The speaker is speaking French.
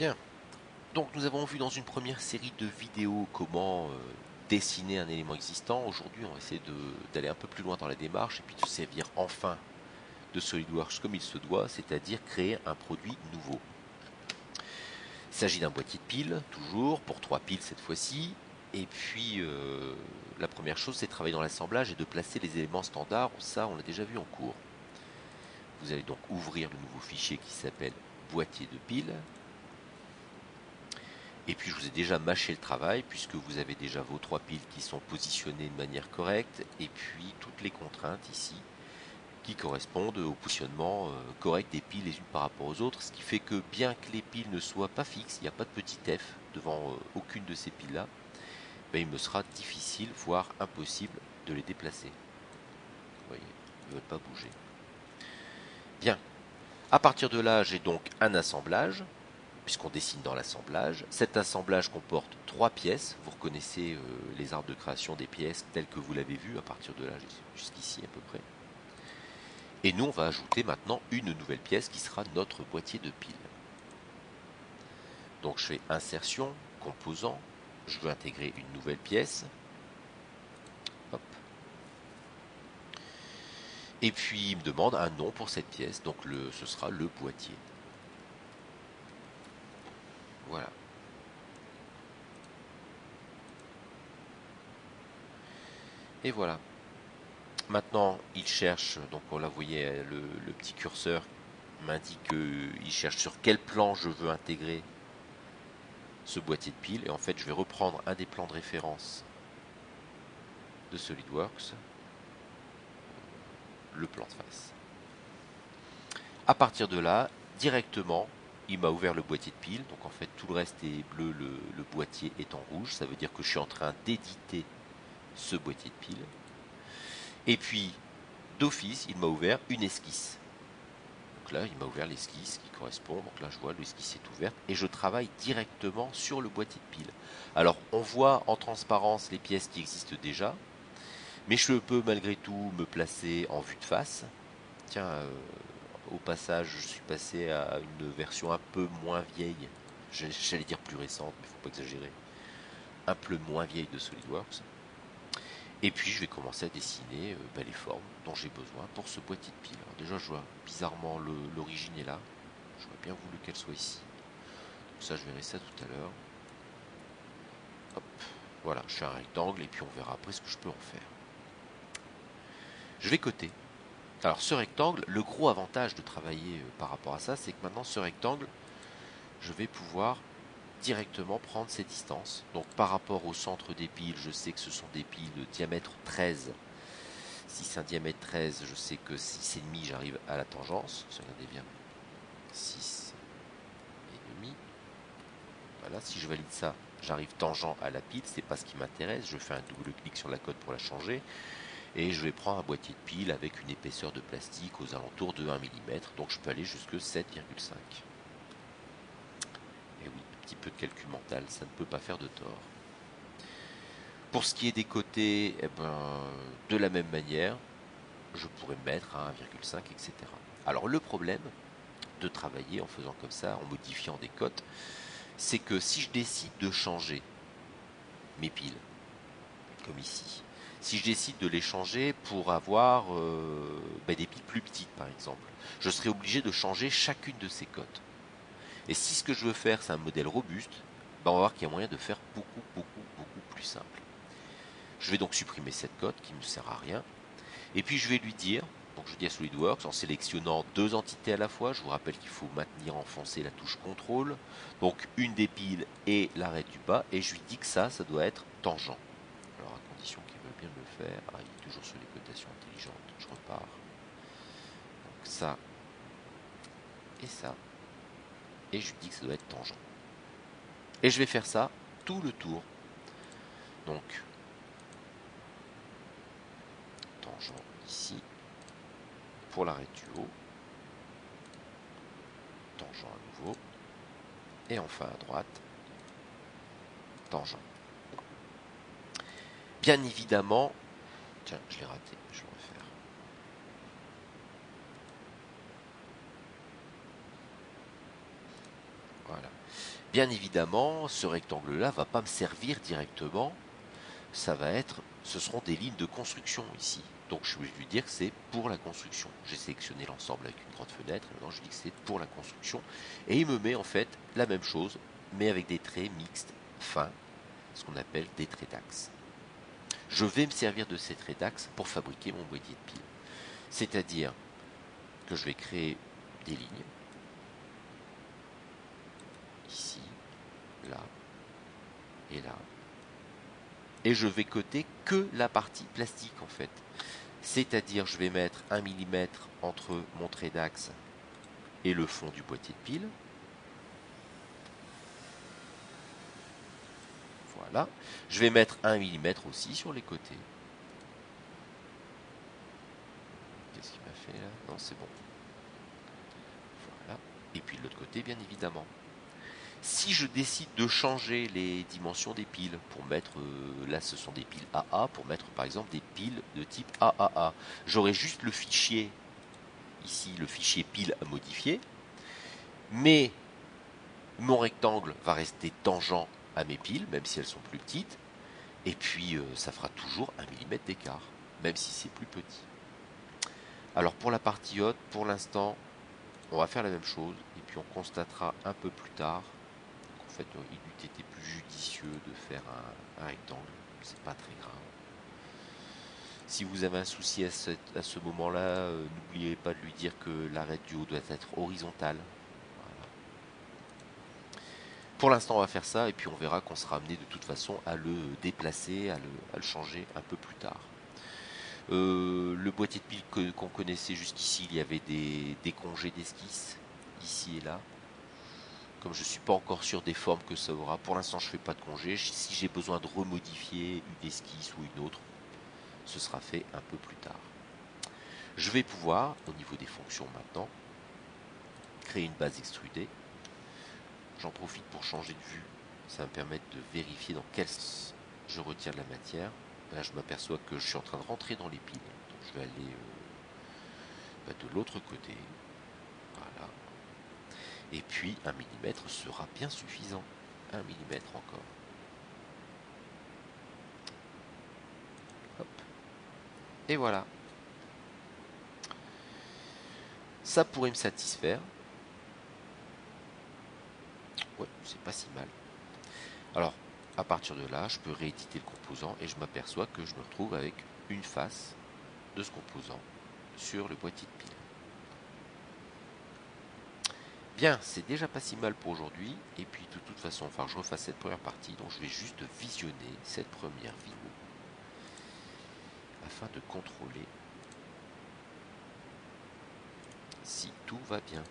Bien, donc nous avons vu dans une première série de vidéos comment dessiner un élément existant. Aujourd'hui, on va essayer d'aller un peu plus loin dans la démarche et puis de servir enfin de SolidWorks comme il se doit, c'est-à-dire créer un produit nouveau. Il s'agit d'un boîtier de piles, toujours, pour 3 piles cette fois-ci. Et puis, la première chose, c'est de travailler dans l'assemblage et de placer les éléments standards. Ça, on l'a déjà vu en cours. Vous allez donc ouvrir le nouveau fichier qui s'appelle boîtier de piles. Et puis je vous ai déjà mâché le travail puisque vous avez déjà vos 3 piles qui sont positionnées de manière correcte et puis toutes les contraintes ici qui correspondent au positionnement correct des piles les unes par rapport aux autres, ce qui fait que bien que les piles ne soient pas fixes, il n'y a pas de petit F devant aucune de ces piles là, ben, il me sera difficile, voire impossible de les déplacer. Vous voyez, ils ne veulent pas bouger. Bien, à partir de là j'ai donc un assemblage puisqu'on dessine dans l'assemblage. Cet assemblage comporte 3 pièces. Vous reconnaissez les arbres de création des pièces tels que vous l'avez vu à partir de là jusqu'ici à peu près. Et nous, on va ajouter maintenant une nouvelle pièce qui sera notre boîtier de piles. Donc je fais insertion, composant, je veux intégrer une nouvelle pièce. Hop. Et puis il me demande un nom pour cette pièce, donc ce sera le boîtier. Voilà. Et voilà. Maintenant, il cherche, donc on la voyait, le petit curseur m'indique qu'il cherche sur quel plan je veux intégrer ce boîtier de piles. Et en fait, je vais reprendre un des plans de référence de SolidWorks, le plan de face. À partir de là, directement, il m'a ouvert le boîtier de piles. Donc en fait, tout le reste est bleu, le boîtier est en rouge. Ça veut dire que je suis en train d'éditer ce boîtier de piles. Et puis, d'office, il m'a ouvert une esquisse. Donc là, il m'a ouvert l'esquisse qui correspond. Donc là, je vois l'esquisse est ouverte et je travaille directement sur le boîtier de piles. Alors, on voit en transparence les pièces qui existent déjà, mais je peux malgré tout me placer en vue de face. Tiens, au passage, je suis passé à une version un peu moins vieille. J'allais dire plus récente, mais il ne faut pas exagérer. Un peu moins vieille de SolidWorks. Et puis je vais commencer à dessiner les formes dont j'ai besoin pour ce boîtier de piles. Alors déjà je vois bizarrement l'origine est là. J'aurais bien voulu qu'elle soit ici. Donc ça je verrai ça tout à l'heure. Hop, voilà, je fais un rectangle et puis on verra après ce que je peux en faire. Je vais coter. Alors ce rectangle, le gros avantage de travailler par rapport à ça, c'est que maintenant ce rectangle, je vais pouvoir directement prendre ces distances. Donc par rapport au centre des piles, je sais que ce sont des piles de diamètre 13. Si c'est un diamètre 13, je sais que 6,5, j'arrive à la tangence. Regardez bien. 6,5. Voilà, si je valide ça, j'arrive tangent à la pile. C'est pas ce qui m'intéresse. Je fais un double clic sur la cote pour la changer. Et je vais prendre un boîtier de pile avec une épaisseur de plastique aux alentours de 1 mm. Donc je peux aller jusque 7,5. Et oui, un petit peu de calcul mental, ça ne peut pas faire de tort. Pour ce qui est des côtés, eh ben, de la même manière, je pourrais me mettre à 1,5, etc. Alors le problème de travailler en faisant comme ça, en modifiant des cotes, c'est que si je décide de changer mes piles, comme ici, si je décide de les changer pour avoir des piles plus petites par exemple, je serai obligé de changer chacune de ces cotes. Et si ce que je veux faire c'est un modèle robuste, on va voir qu'il y a moyen de faire beaucoup plus simple. Je vais donc supprimer cette cote qui ne me sert à rien. Et puis je vais lui dire, donc je dis à SolidWorks, en sélectionnant deux entités à la fois, je vous rappelle qu'il faut maintenir enfoncé la touche CTRL, donc une des piles et l'arrêt du bas, et je lui dis que ça doit être tangent. Alors à condition qu'il veuille bien me le faire, il est toujours sur les cotations intelligentes, je repars. Donc ça et ça, et je lui dis que ça doit être tangent. Et je vais faire ça tout le tour. Donc tangent ici, pour l'arrêt du haut, tangent à nouveau, et enfin à droite, tangent. Bien évidemment, tiens, je l'ai raté, je vais le refaire. Voilà. Bien évidemment, ce rectangle-là va pas me servir directement. Ce seront des lignes de construction ici. Donc je vais lui dire que c'est pour la construction. J'ai sélectionné l'ensemble avec une grande fenêtre. Et maintenant je dis que c'est pour la construction. Et il me met en fait la même chose, mais avec des traits mixtes fins, ce qu'on appelle des traits d'axe. Je vais me servir de ces traits d'axe pour fabriquer mon boîtier de piles. C'est-à-dire que je vais créer des lignes. Ici, là et là. Et je vais coter que la partie plastique en fait. C'est-à-dire je vais mettre 1 mm entre mon trait d'axe et le fond du boîtier de pile. Voilà. Je vais mettre 1 mm aussi sur les côtés. Qu'est-ce qu'il m'a fait là? Non, c'est bon. Voilà. Et puis de l'autre côté, bien évidemment. Si je décide de changer les dimensions des piles pour mettre, là ce sont des piles AA, pour mettre par exemple des piles de type AAA, j'aurai juste le fichier, ici le fichier pile à modifier, mais mon rectangle va rester tangent à mes piles, même si elles sont plus petites, et puis ça fera toujours 1 mm d'écart, même si c'est plus petit. Alors pour la partie haute, pour l'instant, on va faire la même chose, et puis on constatera un peu plus tard qu'en fait il eût été plus judicieux de faire un rectangle, c'est pas très grave. Si vous avez un souci à ce moment-là, n'oubliez pas de lui dire que l'arête du haut doit être horizontale. Voilà. Pour l'instant, on va faire ça et puis on verra qu'on sera amené de toute façon à le déplacer, à le changer un peu plus tard. Le boîtier de piles qu'on connaissait jusqu'ici, il y avait des congés d'esquisse, ici et là. Comme je ne suis pas encore sûr des formes que ça aura, pour l'instant je ne fais pas de congé. Si j'ai besoin de remodifier une esquisse ou une autre, ce sera fait un peu plus tard. Je vais pouvoir, au niveau des fonctions maintenant, créer une base extrudée. J'en profite pour changer de vue. Ça va me permettre de vérifier dans quel sens je retire de la matière. Là, je m'aperçois que je suis en train de rentrer dans les piles. Donc, je vais aller de l'autre côté. Voilà. Et puis, 1 mm sera bien suffisant. 1 mm encore. Hop. Et voilà. Ça pourrait me satisfaire. Ouais, c'est pas si mal. Alors, à partir de là, je peux rééditer le composant et je m'aperçois que je me retrouve avec une face de ce composant sur le boîtier de pile. Bien, c'est déjà pas si mal pour aujourd'hui. Et puis de toute façon, enfin, je refasse cette première partie, donc je vais juste visionner cette première vidéo afin de contrôler si tout va bien.